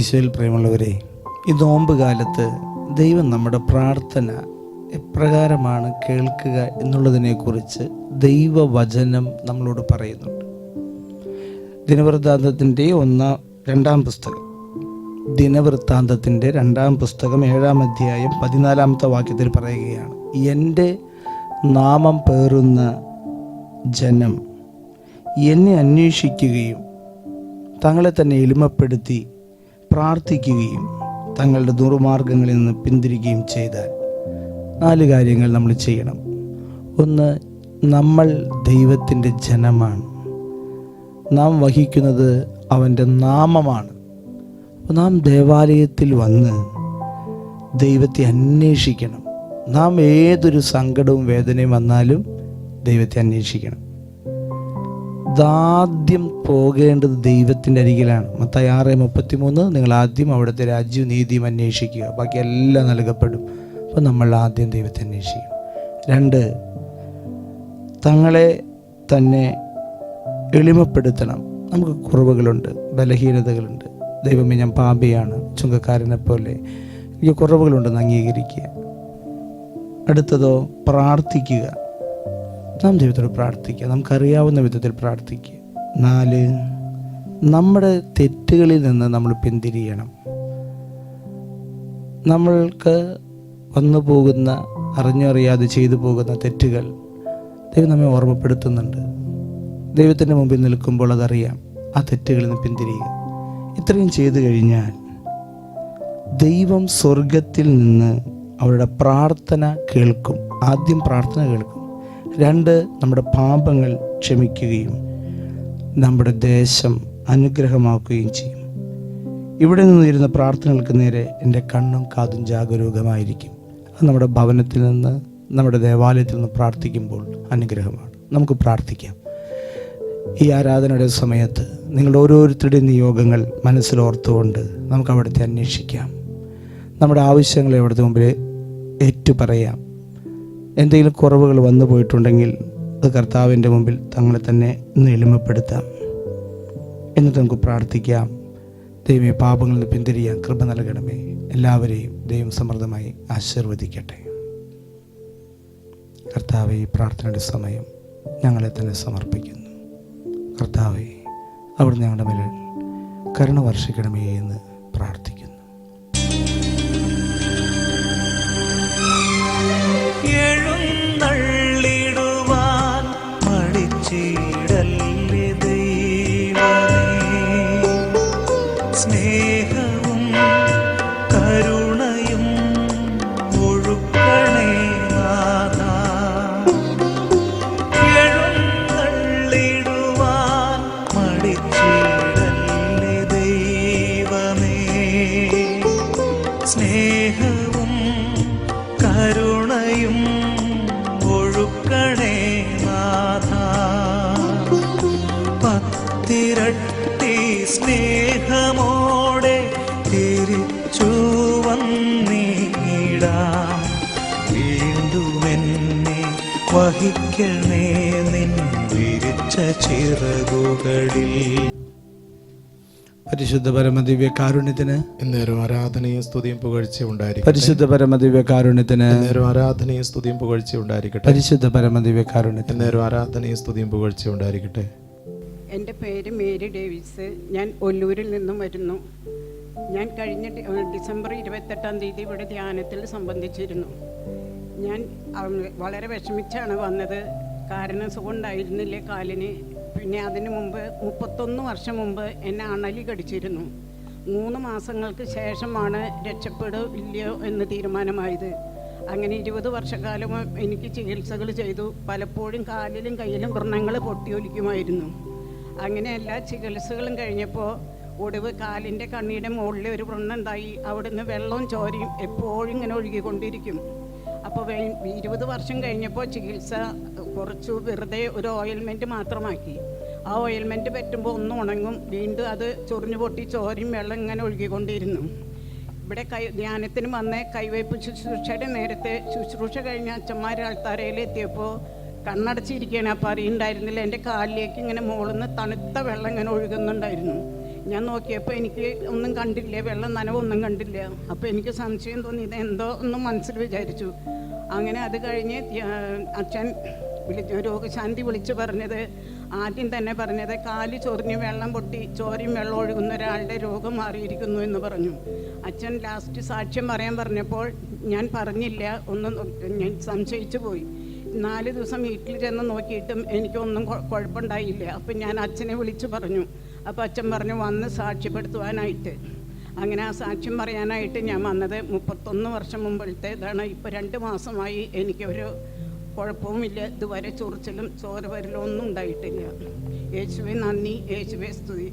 ഈശോയിൽ പ്രിയമുള്ളവരെ, ഈ നോമ്പ് കാലത്ത് ദൈവം നമ്മുടെ പ്രാർത്ഥന എപ്രകാരമാണ് കേൾക്കുക എന്നുള്ളതിനെക്കുറിച്ച് ദൈവവചനം നമ്മളോട് പറയുന്നുണ്ട്. ദിനവൃത്താന്തത്തിൻ്റെ രണ്ടാം പുസ്തകം 7-ാം അധ്യായം 14-ാമത്തെ വാക്യത്തിൽ പറയുകയാണ്, എൻ്റെ നാമം പേറുന്ന ജനം എന്നെ അന്വേഷിക്കുകയും തങ്ങളെ തന്നെ എളിമപ്പെടുത്തി പ്രാർത്ഥിക്കുകയും തങ്ങളുടെ ദുർമാർഗങ്ങളിൽ നിന്ന് പിന്തിരിക്കുകയും ചെയ്താൽ 4 കാര്യങ്ങൾ നമ്മൾ ചെയ്യണം. 1, നമ്മൾ ദൈവത്തിൻ്റെ ജനമാണ്. നാം വഹിക്കുന്നത് അവൻ്റെ നാമമാണ്. നാം ദേവാലയത്തിൽ വന്ന് ദൈവത്തെ അന്വേഷിക്കണം. നാം ഏതൊരു സങ്കടവും വേദനയും വന്നാലും ദൈവത്തെ അന്വേഷിക്കണം. ആദ്യം പോകേണ്ടത് ദൈവത്തിൻ്റെ അരികിലാണ്. മത്തായി 6:33, നിങ്ങൾ ആദ്യം അവിടുത്തെ രാജ്യവും നീതിയും അന്വേഷിക്കുക, ബാക്കി എല്ലാം നൽകപ്പെടും. അപ്പോൾ നമ്മൾ ആദ്യം ദൈവത്തെ അന്വേഷിക്കണം. 2, തങ്ങളെ തന്നെ എളിമപ്പെടുത്തണം. നമുക്ക് കുറവുകളുണ്ട്, ബലഹീനതകളുണ്ട്. ദൈവമേ, ഞാൻ പാപിയാണ്, ചുങ്കക്കാരനെ പോലെ എനിക്ക് കുറവുകളുണ്ടെന്ന് അംഗീകരിക്കുക. അടുത്തതോ, പ്രാർത്ഥിക്കുക. നാം ദൈവത്തോട് പ്രാർത്ഥിക്കുക, നമുക്കറിയാവുന്ന വിധത്തിൽ പ്രാർത്ഥിക്കുക. 4, നമ്മുടെ തെറ്റുകളിൽ നിന്ന് നമ്മൾ പിന്തിരിയണം. നമ്മൾക്ക് വന്നു പോകുന്ന, അറിഞ്ഞറിയാതെ ചെയ്തു പോകുന്ന തെറ്റുകൾ ദൈവം നമ്മെ ഓർമ്മപ്പെടുത്തുന്നുണ്ട്. ദൈവത്തിൻ്റെ മുമ്പിൽ നിൽക്കുമ്പോൾ അതറിയാം. ആ തെറ്റുകളിൽ നിന്ന് പിന്തിരിയുക. ഇത്രയും ചെയ്തു കഴിഞ്ഞാൽ ദൈവം സ്വർഗത്തിൽ നിന്ന് അവരുടെ പ്രാർത്ഥന കേൾക്കും. ആദ്യം പ്രാർത്ഥന കേൾക്കും. 2, നമ്മുടെ പാപങ്ങൾ ക്ഷമിക്കുകയും നമ്മുടെ ദേശം അനുഗ്രഹമാക്കുകയും ചെയ്യും. ഇവിടെ നിന്നിരുന്ന പ്രാർത്ഥനകൾക്ക് നേരെ എൻ്റെ കണ്ണും കാതും ജാഗരൂകമായിരിക്കും. അത് നമ്മുടെ ഭവനത്തിൽ നിന്ന്, നമ്മുടെ ദേവാലയത്തിൽ നിന്ന് പ്രാർത്ഥിക്കുമ്പോൾ അനുഗ്രഹമാണ്. നമുക്ക് പ്രാർത്ഥിക്കാം. ഈ ആരാധനയുടെ സമയത്ത് നിങ്ങളുടെ ഓരോരുത്തരുടെയും നിയോഗങ്ങൾ മനസ്സിലോർത്തുകൊണ്ട് നമുക്ക് അവിടുത്തെ അന്വേഷിക്കാം. നമ്മുടെ ആവശ്യങ്ങളെ അവിടുത്തെ മുമ്പിൽ ഏറ്റുപറയാം. എന്തെങ്കിലും കുറവുകൾ വന്നു പോയിട്ടുണ്ടെങ്കിൽ അത് കർത്താവിൻ്റെ മുമ്പിൽ തങ്ങളെ തന്നെ ഇന്ന് എളിമപ്പെടുത്താം. എന്നിട്ട് നമുക്ക് പ്രാർത്ഥിക്കാം. ദൈവമേ, പാപങ്ങളിൽ നിന്ന് പിന്തിരിയാൻ കൃപ നൽകണമേ. എല്ലാവരെയും ദൈവം സമൃദ്ധമായി ആശീർവദിക്കട്ടെ. കർത്താവേ, ഈ പ്രാർത്ഥനയുടെ സമയം ഞങ്ങളെ തന്നെ സമർപ്പിക്കുന്നു. കർത്താവേ, അവിടുന്ന് ഞങ്ങളുടെ മേൽ കരുണ വർഷിക്കണമേ എന്ന് പ്രാർത്ഥിക്കുന്നു. എഴുന്നള്ളിടുവാൻ മടിച്ചിടല്ലേ ദൈവമേ, സ്നേഹവും കരുണയും ഒഴുക്കണേ നാഥാ. എഴുന്നള്ളിടുവാൻ മടിച്ചിടല്ലേ ദൈവമേ, സ്നേഹവും കരുണയും ഒഴുക്കണേ നാഥാ. 10 ഇരട്ടി സ്നേഹമോടെ തിരിച്ചു വന്നിടാം. വീണ്ടും എന്നെ വഹിക്കണേ നിൻ വിരിച്ച ചിറകുകളിൽ. പരിശുദ്ധ പരമദിവ്യ കാരുണ്യത്തിന് എന്നേരം ആരാധനയും സ്തുതിയും പുകഴ്ചയും ഉണ്ടായിരിക്കട്ടെ. പരിശുദ്ധ പരമദിവ്യ കാരുണ്യത്തിന് എന്നേരം ആരാധനയും സ്തുതിയും പുകഴ്ചയും ഉണ്ടായിരിക്കട്ടെ. പരിശുദ്ധ പരമദിവ്യ കാരുണ്യത്തിന് എന്നേരം ആരാധനയും സ്തുതിയും പുകഴ്ചയും ഉണ്ടായിരിക്കട്ടെ. എൻ്റെ പേര് മേരി ഡേവിസ്. ഞാൻ ഒല്ലൂരിൽ നിന്നും വരുന്നു. ഞാൻ കഴിഞ്ഞ ഡിസംബർ 28-ാം തീയതി ഇവിടെ ധ്യാനത്തിൽ സംബന്ധിച്ചിരുന്നു. ഞാൻ വളരെ വിഷമിച്ചാണ് വന്നത്. കാരണം സുഖം ഉണ്ടായിരുന്നില്ല കാലിന്. പിന്നെ അതിന് മുമ്പ് 31 വർഷം മുമ്പ് എന്നെ അണലി കടിച്ചിരുന്നു. 3 മാസങ്ങൾക്ക് ശേഷമാണ് രക്ഷപ്പെടുകയോ ഇല്ലയോ എന്ന് തീരുമാനമായത്. അങ്ങനെ 20 വർഷക്കാലം എനിക്ക് ചികിത്സകൾ ചെയ്തു. പലപ്പോഴും കാലിലും കയ്യിലും വ്രണങ്ങൾ പൊട്ടിയൊലിക്കുമായിരുന്നു. അങ്ങനെ എല്ലാ ചികിത്സകളും കഴിഞ്ഞപ്പോൾ ഒടുവ് കാലിൻ്റെ കണ്ണിയുടെ മുകളിൽ ഒരു വ്രണം ഉണ്ടായി. അവിടുന്ന് വെള്ളവും ചോരയും എപ്പോഴും ഇങ്ങനെ ഒഴുകിക്കൊണ്ടിരിക്കും. അപ്പോൾ 20 വർഷം കഴിഞ്ഞപ്പോൾ ചികിത്സ കുറച്ചു. വെറുതെ ഒരു ഓയിൽമെൻറ്റ് മാത്രമാക്കി. ആ ഓയിൽമെൻറ്റ് പറ്റുമ്പോൾ ഒന്ന് ഉണങ്ങും, വീണ്ടും അത് ചൊറിഞ്ഞു പൊട്ടി ചോരയും വെള്ളം ഇങ്ങനെ ഒഴുകിക്കൊണ്ടിരുന്നു. ഇവിടെ ധ്യാനത്തിന് വന്ന് കൈവയ്പ് ശുശ്രൂഷയുടെ നേരത്തെ ശുശ്രൂഷ കഴിഞ്ഞ അച്ഛന്മാർ ആൾത്താരയിൽ എത്തിയപ്പോൾ കണ്ണടച്ചിരിക്കുകയാണ്. അപ്പോൾ അറിയുണ്ടായിരുന്നില്ല എൻ്റെ കാലിലേക്ക് ഇങ്ങനെ മുകളിൽ നിന്ന് തണുത്ത വെള്ളം ഇങ്ങനെ ഒഴുകുന്നുണ്ടായിരുന്നു. ഞാൻ നോക്കിയപ്പോൾ എനിക്ക് ഒന്നും കണ്ടില്ല, വെള്ളം നനവൊന്നും കണ്ടില്ല. അപ്പോൾ എനിക്ക് സംശയം തോന്നി, ഇത് എന്തോ ഒന്നും മനസ്സിൽ വിചാരിച്ചു. അങ്ങനെ അത് കഴിഞ്ഞ് അച്ഛൻ രോഗശാന്തി വിളിച്ച് പറഞ്ഞത്, ആദ്യം തന്നെ പറഞ്ഞത് കാല് ചൊറിഞ്ഞ് വെള്ളം പൊട്ടി ചോരയും വെള്ളം ഒഴുകുന്ന ഒരാളുടെ രോഗം മാറിയിരിക്കുന്നു എന്ന് പറഞ്ഞു. അച്ഛൻ ലാസ്റ്റ് സാക്ഷ്യം പറയാൻ പറഞ്ഞപ്പോൾ ഞാൻ പറഞ്ഞില്ല, ഞാൻ സംശയിച്ചു പോയി. 4 ദിവസം വീട്ടിൽ ചെന്ന് നോക്കിയിട്ടും എനിക്കൊന്നും കുഴപ്പമുണ്ടായില്ല. അപ്പം ഞാൻ അച്ഛനെ വിളിച്ചു പറഞ്ഞു. അപ്പോൾ അച്ഛൻ പറഞ്ഞു വന്ന് സാക്ഷ്യപ്പെടുത്തുവാനായിട്ട്. അങ്ങനെ ആ സാക്ഷ്യം പറയാനായിട്ട് ഞാൻ വന്നത് 31 വർഷം മുമ്പത്തെ ഇതാണ്. ഇപ്പോൾ 2 മാസമായി എനിക്കൊരു കുഴപ്പവുമില്ല. ഇതുവരെ ചൊറിച്ചിലും ചോര വരലും ഒന്നും ഉണ്ടായിട്ടില്ല. യേശുവേ നന്ദി, യേശുവേ സ്തുതി.